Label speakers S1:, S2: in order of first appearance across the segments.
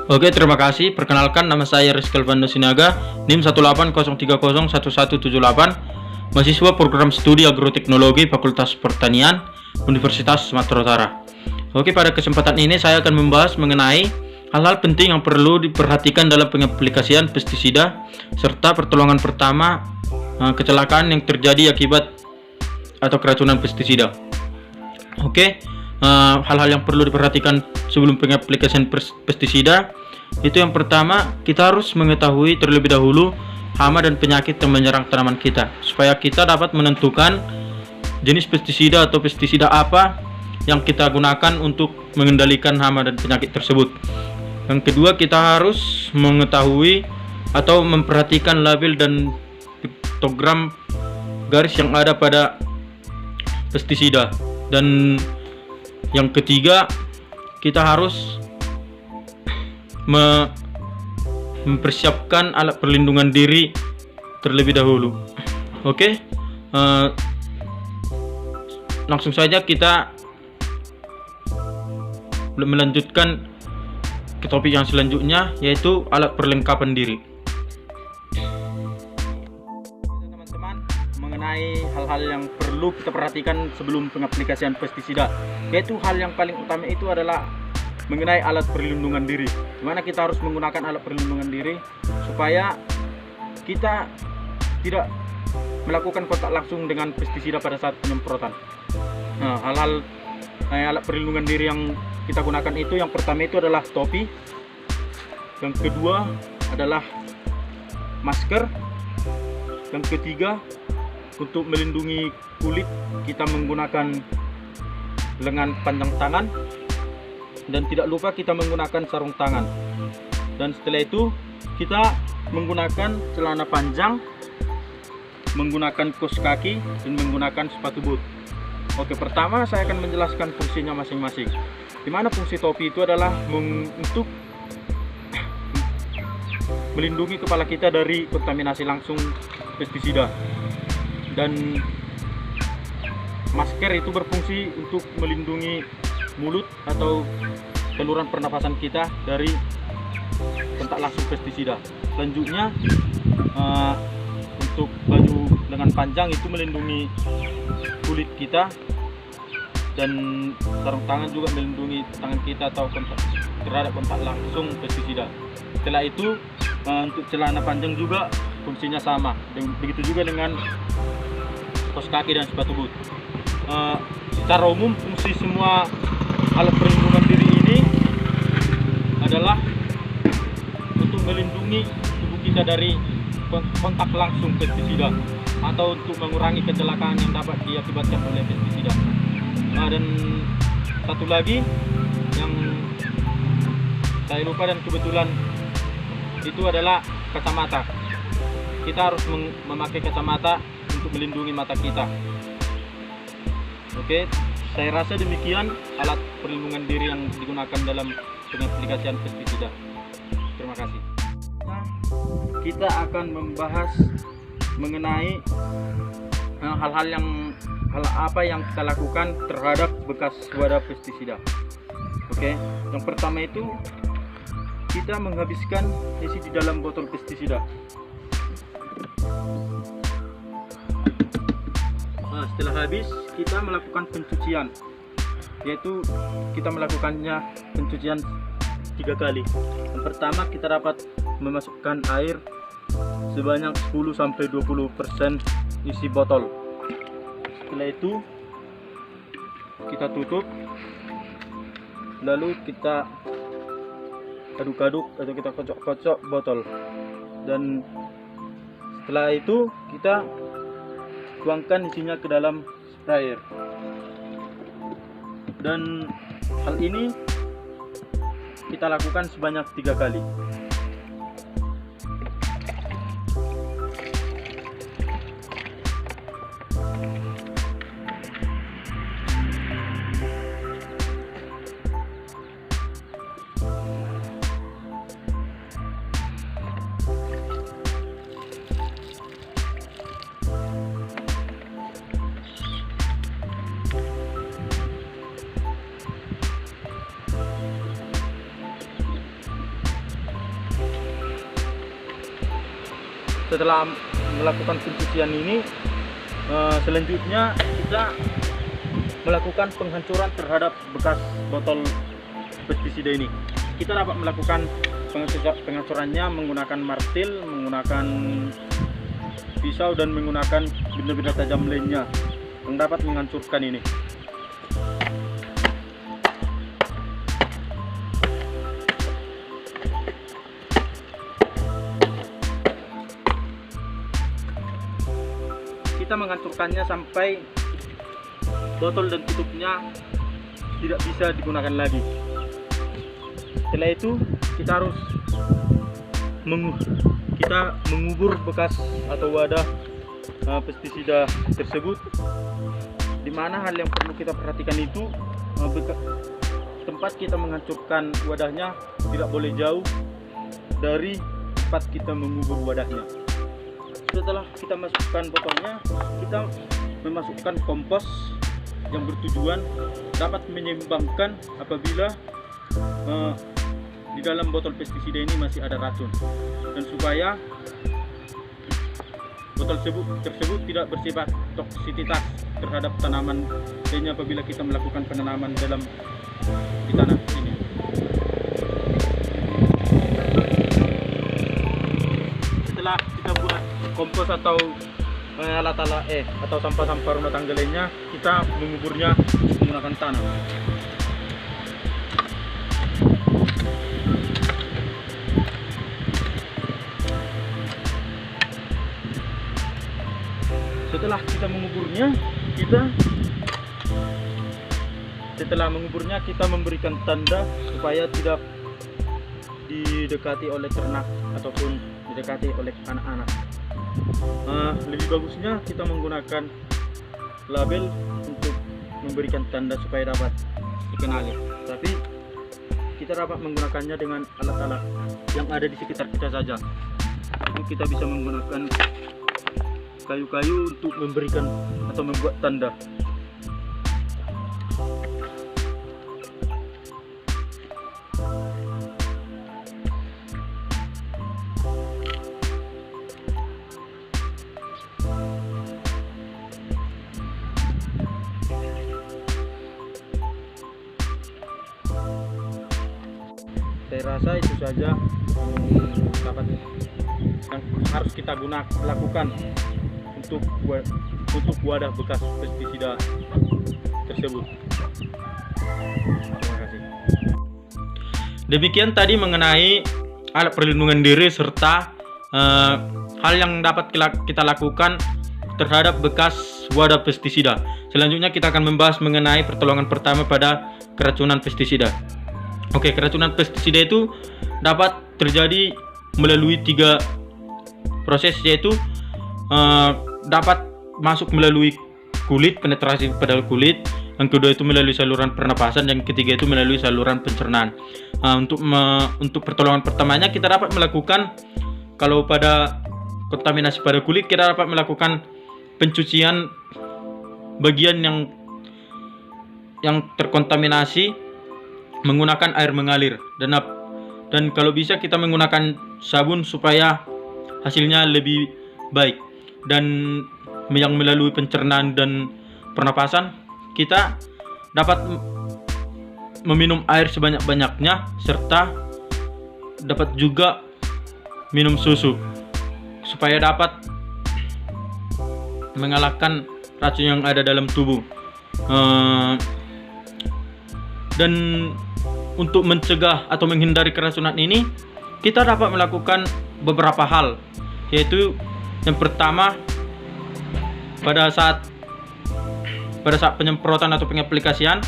S1: Oke, terima kasih. Perkenalkan, nama saya Rizkel Bando Sinaga, NIM 180301178, mahasiswa program studi agroteknologi Fakultas Pertanian Universitas Sumatera Utara. Oke, pada kesempatan ini saya akan membahas mengenai hal-hal penting yang perlu diperhatikan dalam pengaplikasian pestisida serta pertolongan pertama kecelakaan yang terjadi akibat atau keracunan pestisida. Oke, hal-hal yang perlu diperhatikan sebelum pengaplikasian pestisida itu yang pertama, kita harus mengetahui terlebih dahulu hama dan penyakit yang menyerang tanaman kita supaya kita dapat menentukan jenis pestisida atau pestisida apa yang kita gunakan untuk mengendalikan hama dan penyakit tersebut. Yang kedua, kita harus mengetahui atau memperhatikan label dan piktogram garis yang ada pada pestisida. Dan yang ketiga, kita harus mempersiapkan alat perlindungan diri terlebih dahulu. Oke, langsung saja kita melanjutkan ke topik yang selanjutnya, yaitu alat perlengkapan diri. Teman-teman, mengenai hal-hal yang perlu kita perhatikan sebelum pengaplikasian pestisida, yaitu hal yang paling utama itu adalah mengenai alat perlindungan diri. Dimana kita harus menggunakan alat perlindungan diri supaya kita tidak melakukan kontak langsung dengan pestisida pada saat penyemprotan. Nah, hal-hal alat perlindungan diri yang kita gunakan itu, yang pertama itu adalah topi, yang kedua adalah masker, yang ketiga untuk melindungi kulit kita menggunakan lengan panjang tangan, dan tidak lupa kita menggunakan sarung tangan. Dan setelah itu kita menggunakan celana panjang, menggunakan kaos kaki, dan menggunakan sepatu boot. Oke, pertama saya akan menjelaskan fungsinya masing-masing. Dimana fungsi topi itu adalah untuk melindungi kepala kita dari kontaminasi langsung pestisida, dan masker itu berfungsi untuk melindungi mulut atau saluran pernafasan kita dari kontak langsung pestisida. Selanjutnya untuk baju lengan panjang itu melindungi kulit kita, dan sarung tangan juga melindungi tangan kita atau terhadap kontak langsung pestisida. Setelah itu untuk celana panjang juga fungsinya sama, dan begitu juga dengan kaos kaki dan sepatu boot. Secara umum fungsi semua alat perlindungan diri ini adalah untuk melindungi tubuh kita dari kontak langsung pestisida atau untuk mengurangi kecelakaan yang dapat diakibatkan oleh pestisida. Dan satu lagi yang saya lupa dan kebetulan itu adalah kacamata. Kita harus memakai kacamata untuk melindungi mata kita. Oke, saya rasa demikian alat perlindungan diri yang digunakan dalam pengaplikasian pestisida. Terima kasih. Kita akan membahas mengenai hal apa yang kita lakukan terhadap bekas wadah pestisida. Oke, yang pertama itu kita menghabiskan isi di dalam botol pestisida. Nah, setelah habis kita melakukan pencucian, yaitu kita melakukannya pencucian 3 kali. Yang pertama, kita dapat memasukkan air sebanyak 10-20% isi botol. Setelah itu kita tutup, lalu kita aduk-aduk atau kita kocok-kocok botol, dan setelah itu kita tuangkan isinya ke dalam sprayer. Dan hal ini kita lakukan sebanyak 3 kali. setelah melakukan pencucian ini, selanjutnya kita melakukan penghancuran terhadap bekas botol pestisida ini. Kita dapat melakukan penghancurannya menggunakan martil, menggunakan pisau, dan menggunakan benda-benda tajam lainnya yang dapat menghancurkan ini. Kita menghancurkannya sampai botol dan tutupnya tidak bisa digunakan lagi. Setelah itu kita harus mengubur bekas atau wadah pestisida tersebut. Dimana hal yang perlu kita perhatikan itu, tempat kita menghancurkan wadahnya tidak boleh jauh dari tempat kita mengubur wadahnya. Setelah kita masukkan botolnya, kita memasukkan kompos yang bertujuan dapat menyeimbangkan apabila di dalam botol pestisida ini masih ada racun, dan supaya botol tersebut tidak bersifat toksisitas terhadap tanaman lainnya apabila kita melakukan penanaman di tanah ini. Setelah kita buat kompos atau alat-alat atau sampah-sampah rumah tangga lainnya, kita menguburnya menggunakan tanah. Setelah kita menguburnya, kita memberikan tanda supaya tidak didekati oleh ternak ataupun didekati oleh anak-anak. Lebih bagusnya kita menggunakan label untuk memberikan tanda supaya dapat dikenali. Tapi kita dapat menggunakannya dengan alat-alat yang ada di sekitar kita saja. Kita bisa menggunakan kayu-kayu untuk memberikan atau membuat tanda. Saya rasa itu saja yang harus kita lakukan untuk wadah bekas pestisida tersebut. Terima kasih. Demikian tadi mengenai alat perlindungan diri serta hal yang dapat kita lakukan terhadap bekas wadah pestisida. Selanjutnya kita akan membahas mengenai pertolongan pertama pada keracunan pestisida. Oke, keracunan pestisida itu dapat terjadi melalui 3 proses, yaitu dapat masuk melalui kulit, penetrasi pada kulit. Yang kedua itu melalui saluran pernapasan, yang ketiga itu melalui saluran pencernaan. Untuk pertolongan pertamanya kita dapat melakukan, kalau pada kontaminasi pada kulit, kita dapat melakukan pencucian bagian yang terkontaminasi menggunakan air mengalir, dan kalau bisa kita menggunakan sabun supaya hasilnya lebih baik. Dan yang melalui pencernaan dan pernapasan, kita dapat meminum air sebanyak-banyaknya serta dapat juga minum susu supaya dapat mengalahkan racun yang ada dalam tubuh. Dan untuk mencegah atau menghindari keracunan ini, kita dapat melakukan beberapa hal, yaitu yang pertama, pada saat penyemprotan atau pengaplikasian,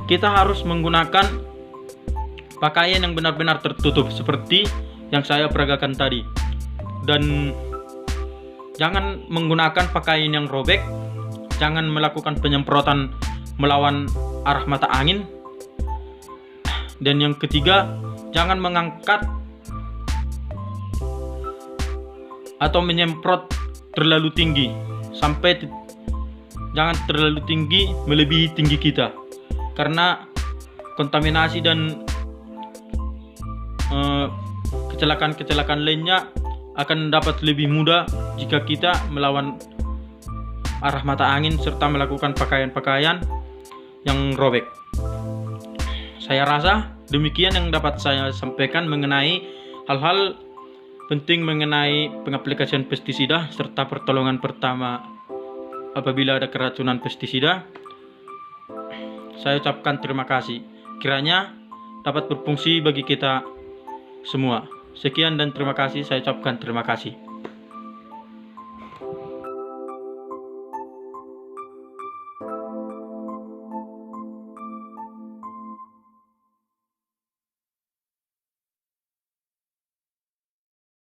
S1: kita harus menggunakan pakaian yang benar-benar tertutup seperti yang saya peragakan tadi, dan jangan menggunakan pakaian yang robek, jangan melakukan penyemprotan melawan arah mata angin. Dan yang ketiga, jangan mengangkat atau menyemprot terlalu tinggi, jangan terlalu tinggi melebihi tinggi kita, karena kontaminasi dan kecelakaan lainnya akan dapat lebih mudah jika kita melawan arah mata angin serta melakukan pakaian-pakaian yang robek. Saya rasa demikian yang dapat saya sampaikan mengenai hal-hal penting mengenai pengaplikasian pestisida serta pertolongan pertama apabila ada keracunan pestisida. Saya ucapkan terima kasih. Kiranya dapat berfungsi bagi kita semua. Sekian dan terima kasih. Saya ucapkan terima kasih.